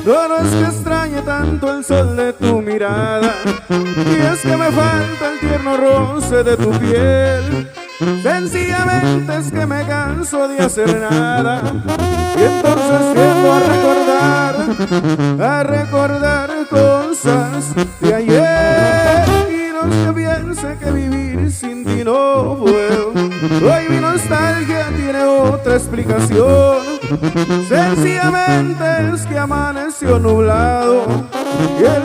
No es que extrañe tanto el sol de tu mirada, y es que me falta el tierno roce de tu piel. Sencillamente es que me canso de hacer nada, y entonces tiendo a recordar cosas de ayer. Y no es que piense que vivir sin ti no puedo, hoy mi nostalgia tiene otra explicación. Sencillamente es que amaneció nublado y el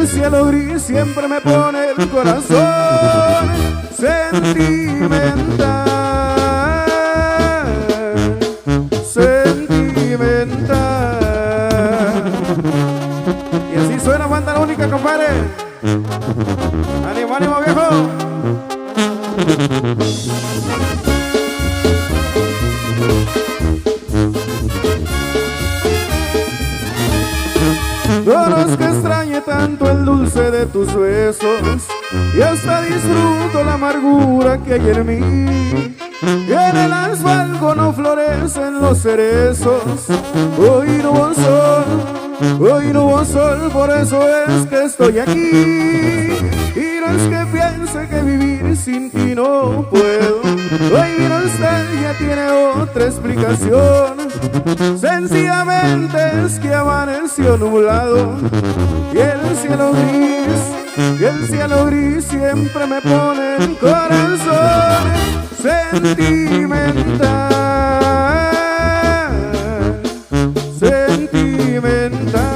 cielo gris siempre me pone el corazón sentimental, sentimental. Y así suena Banda La Única, compadre. ¡Ánimo, ánimo, viejo! No es que extrañe tanto el dulce de tus besos, y hasta disfruto la amargura que hay en mí. Y en el asfalto no florecen los cerezos, hoy no hubo sol, hoy no hubo sol, por eso es que estoy aquí. Y no es que piense que vivir sin ti no puedo, hoy mi nostalgia tiene otra explicación. Sencillamente es que amaneció nublado y el cielo gris siempre me pone el corazón sentimental, sentimental.